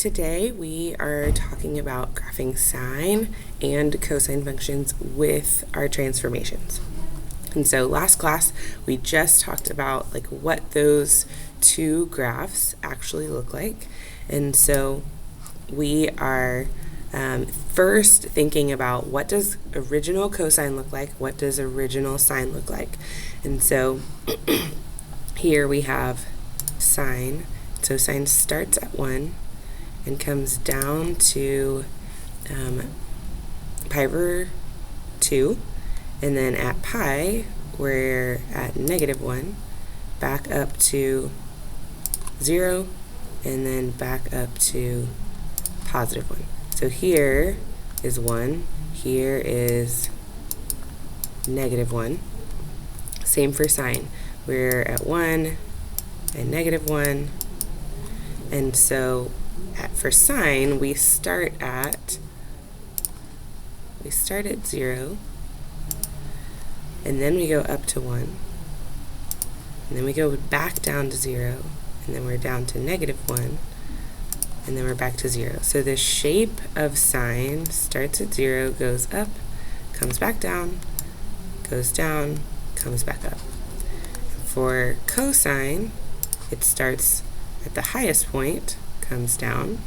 Today we are talking about graphing sine and cosine functions with our transformations. And so last class we just talked about what those two graphs actually look like. And so we are first thinking about what does original cosine look like, what does original sine look like. And so here we have sine. So sine starts at 1 and comes down to pi over 2, and then at pi we're at -1, back up to 0, and then back up to +1. So here is 1, here is -1. Same for sine. We're at 1 and -1, and so for sine we start at 0, and then we go up to 1, and then we go back down to 0, and then we're down to -1, and then we're back to 0. So the shape of sine starts at 0, goes up, comes back down, goes down, comes back up. For cosine, it starts at the highest point, comes down,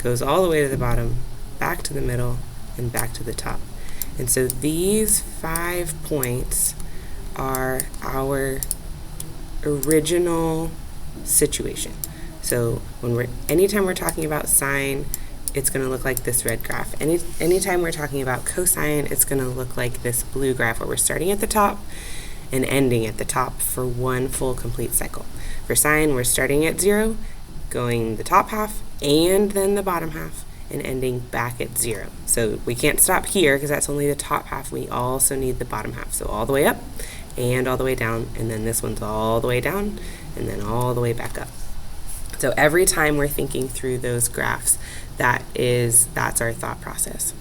goes all the way to the bottom, back to the middle, and back to the top. And so these 5 points are our original situation. So anytime we're talking about sine, it's going to look like this red graph. Anytime we're talking about cosine, it's going to look like this blue graph where we're starting at the top and ending at the top for one full complete cycle. For sine, we're starting at 0, going the top half and then the bottom half, and ending back at 0. So we can't stop here because that's only the top half. We also need the bottom half. So all the way up and all the way down, and then this one's all the way down and then all the way back up. So every time we're thinking through those graphs, that's our thought process.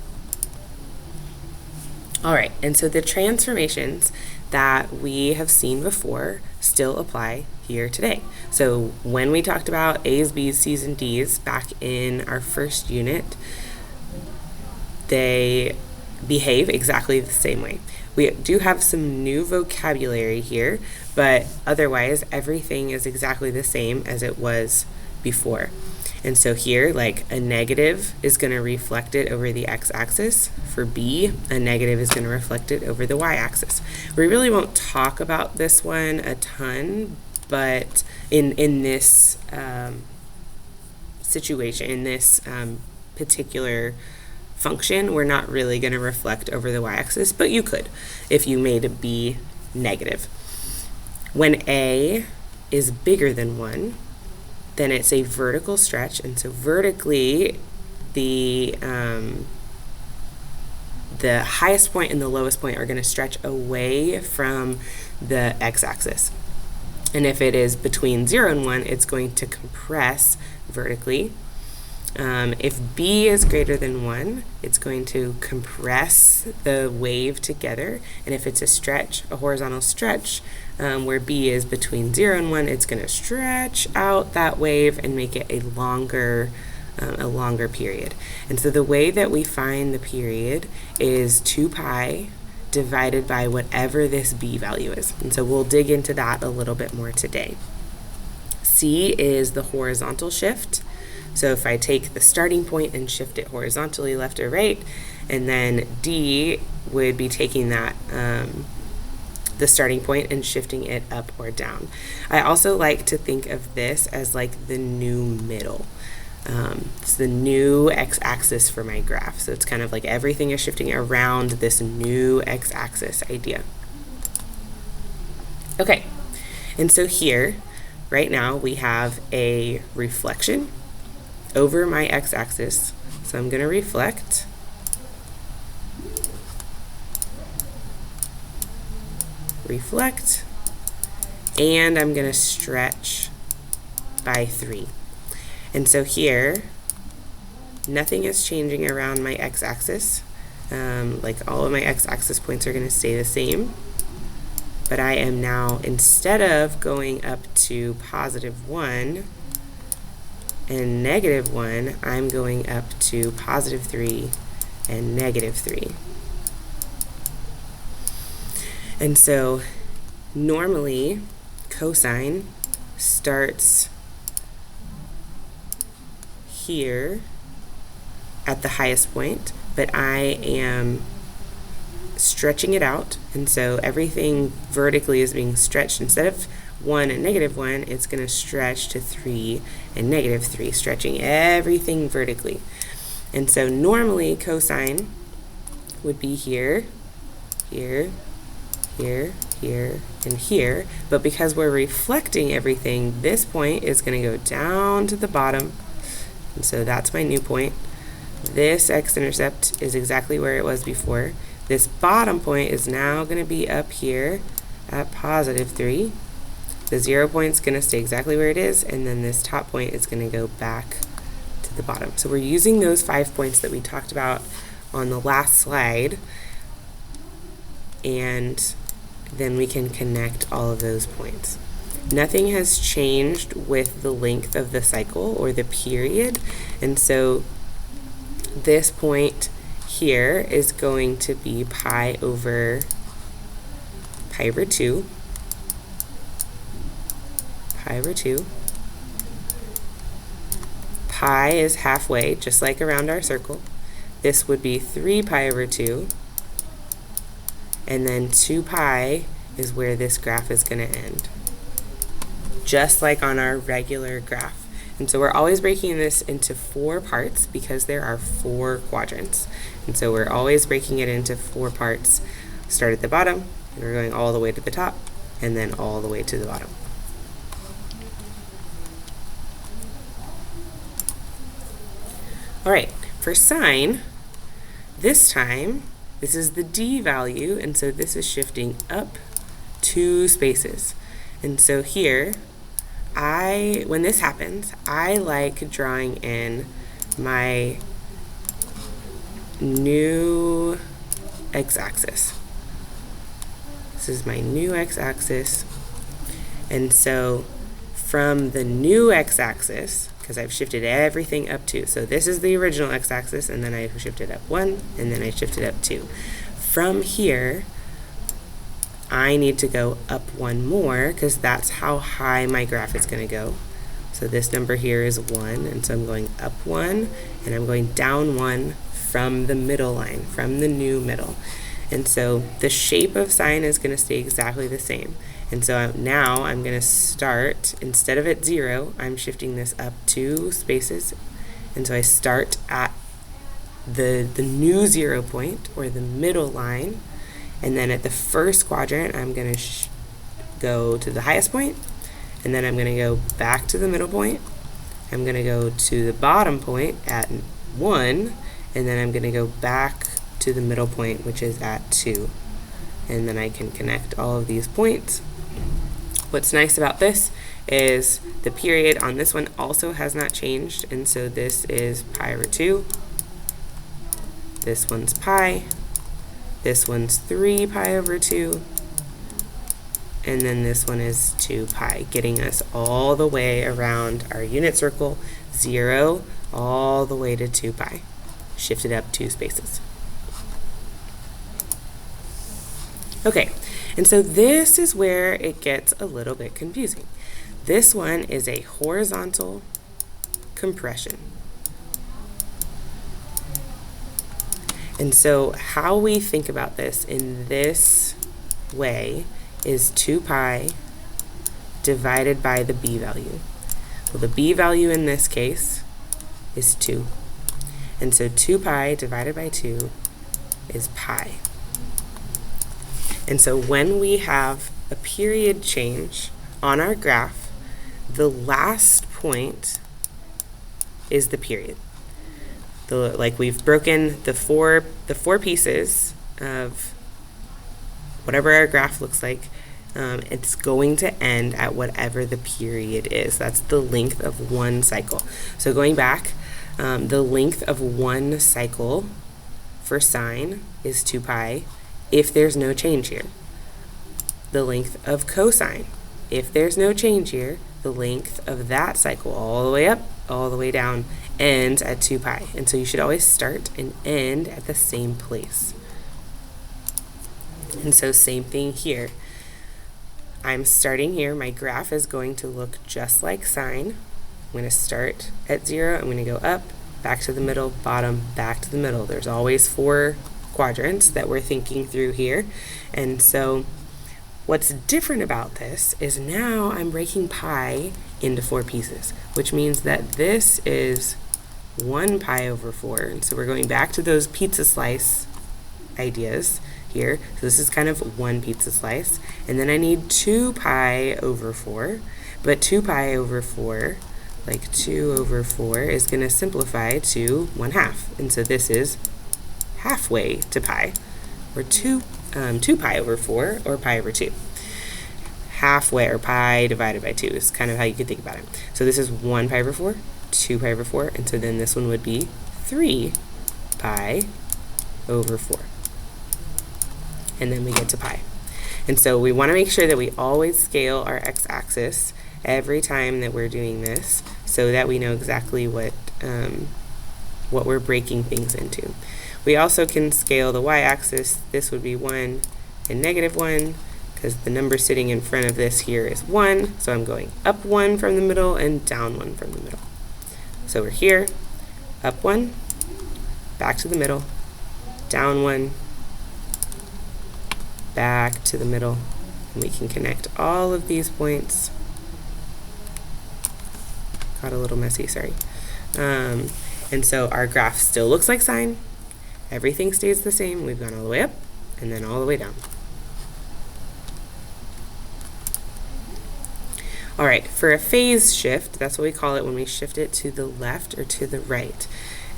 All right, and so the transformations that we have seen before still apply here today. So when we talked about A's, B's, C's, and D's back in our first unit, they behave exactly the same way. We do have some new vocabulary here, but otherwise everything is exactly the same as it was before. And so here, a negative is going to reflect it over the x-axis. For B, a negative is going to reflect it over the y-axis. We really won't talk about this one a ton, but in this situation, in this particular function, we're not really going to reflect over the y-axis, but you could if you made B negative. When A is bigger than 1, then it's a vertical stretch, and so vertically the highest point and the lowest point are going to stretch away from the x-axis. And if it is between 0 and 1, it's going to compress vertically. If B is greater than 1, it's going to compress the wave together. And if it's a horizontal stretch, where B is between 0 and 1, it's going to stretch out that wave and make it a longer period. And so the way that we find the period is 2 pi divided by whatever this B value is. And so we'll dig into that a little bit more today. C is the horizontal shift. So if I take the starting point and shift it horizontally left or right, and then D would be taking that the starting point and shifting it up or down. I also like to think of this as the new middle. It's the new x-axis for my graph. So it's kind of like everything is shifting around this new x-axis idea. Okay, and so here, right now, we have a reflection over my x-axis. So I'm going to reflect. And I'm going to stretch by 3. And so here, nothing is changing around my x-axis. All of my x-axis points are going to stay the same. But I am now, instead of going up to +1, and -1, I'm going up to +3 and -3. And so normally cosine starts here at the highest point, but I am stretching it out, and so everything vertically is being stretched. Instead of 1 and -1, it's going to stretch to 3 and -3, stretching everything vertically. And so normally cosine would be here, here, here, here, and here, but because we're reflecting everything, this point is going to go down to the bottom, and so that's my new point. This x-intercept is exactly where it was before. This bottom point is now going to be up here at +3. The 0 point is going to stay exactly where it is, and then this top point is going to go back to the bottom. So we're using those 5 points that we talked about on the last slide, and then we can connect all of those points. Nothing has changed with the length of the cycle or the period, and so this point here is going to be pi over 2. Pi over 2. Pi is halfway, just like around our circle. This would be 3 pi over 2. And then 2 pi is where this graph is going to end, just like on our regular graph. And so we're always breaking this into 4 parts because there are 4 quadrants. And so we're always breaking it into 4 parts. Start at the bottom, and we're going all the way to the top, and then all the way to the bottom. All right, for sine, this time, this is the d value, and so this is shifting up 2 spaces. And so here, when this happens, I like drawing in my new x-axis. This is my new x-axis. And so from the new x-axis, because I've shifted everything up 2, so this is the original x-axis, and then I shifted up 1, and then I shifted up 2. From here, I need to go up 1 more because that's how high my graph is going to go. So this number here is 1, and so I'm going up 1, and I'm going down 1 from the middle line, from the new middle. And so the shape of sine is going to stay exactly the same. And so now I'm going to start, instead of at 0, I'm shifting this up 2 spaces. And so I start at the new 0 point, or the middle line. And then at the first quadrant, I'm going to go to the highest point, and then I'm going to go back to the middle point. I'm going to go to the bottom point at 1, and then I'm going to go back to the middle point, which is at 2. And then I can connect all of these points. What's nice about this is the period on this one also has not changed, and so this is pi over 2. This one's pi. This one's 3 pi over 2, and then this one is 2 pi, getting us all the way around our unit circle, 0, all the way to 2 pi, shifted up 2 spaces. Okay, and so this is where it gets a little bit confusing. This one is a horizontal compression. And so how we think about this in this way is 2 pi divided by the b value. Well, the b value in this case is 2. And so 2 pi divided by 2 is pi. And so when we have a period change on our graph, the last point is the period. Like we've broken the four pieces of whatever our graph looks like. It's going to end at whatever the period is. That's the length of one cycle. So going back, the length of one cycle for sine is 2 pi if there's no change here. The length of cosine, if there's no change here, the length of that cycle all the way up, all the way down, ends at 2 pi. And so you should always start and end at the same place. And so same thing here. I'm starting here. My graph is going to look just like sine. I'm going to start at 0. I'm going to go up, back to the middle, bottom, back to the middle. There's always 4 quadrants that we're thinking through here. And so what's different about this is now I'm breaking pi into 4 pieces, which means that this is 1 pi over 4. And so we're going back to those pizza slice ideas here. So this is kind of 1 pizza slice. And then I need 2 pi over 4. But 2 pi over 4, like 2 over 4, is going to simplify to 1/2. And so this is halfway to pi, or 2 pi over 4, or pi over 2. Halfway, or pi divided by 2 is kind of how you could think about it. So this is 1 pi over 4, 2 pi over 4, and so then this one would be 3 pi over 4. And then we get to pi. And so we want to make sure that we always scale our x-axis every time that we're doing this, so that we know exactly what we're breaking things into. We also can scale the y-axis. This would be 1 and -1, because the number sitting in front of this here is 1, so I'm going up 1 from the middle and down 1 from the middle. So we're here, up 1, back to the middle, down 1, back to the middle, and we can connect all of these points. Got a little messy, sorry. And so our graph still looks like sine. Everything stays the same. We've gone all the way up and then all the way down. All right, for a phase shift, that's what we call it when we shift it to the left or to the right.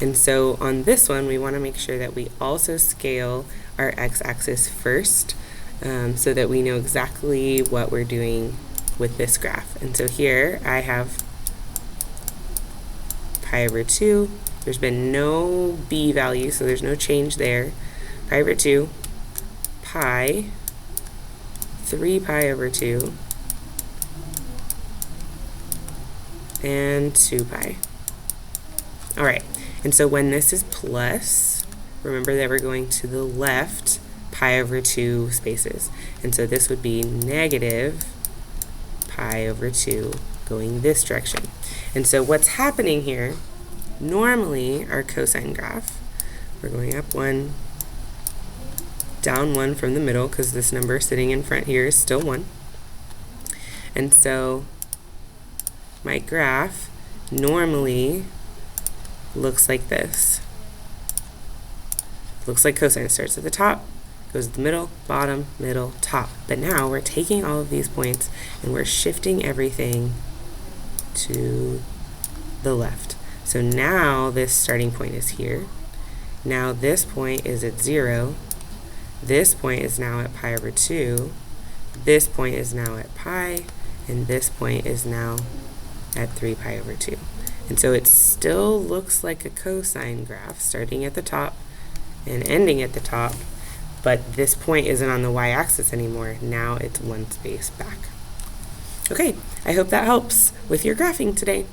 And so on this one, we want to make sure that we also scale our x-axis first, so that we know exactly what we're doing with this graph. And so here I have pi over 2. There's been no b value, so there's no change there. Pi over 2, pi, 3 pi over 2, and 2 pi. All right, and so when this is plus, remember that we're going to the left pi over 2 spaces. And so this would be negative pi over 2 going this direction. And so what's happening here, normally our cosine graph, we're going up 1, down 1 from the middle, because this number sitting in front here is still 1. And so my graph normally looks like this. Looks like cosine. Starts at the top, goes to the middle, bottom, middle, top. But now we're taking all of these points and we're shifting everything to the left. So now this starting point is here. Now this point is at 0. This point is now at pi over 2. This point is now at pi. And this point is now at 3 pi over 2. And so it still looks like a cosine graph, starting at the top and ending at the top, but this point isn't on the y-axis anymore. Now it's 1 space back. Okay, I hope that helps with your graphing today.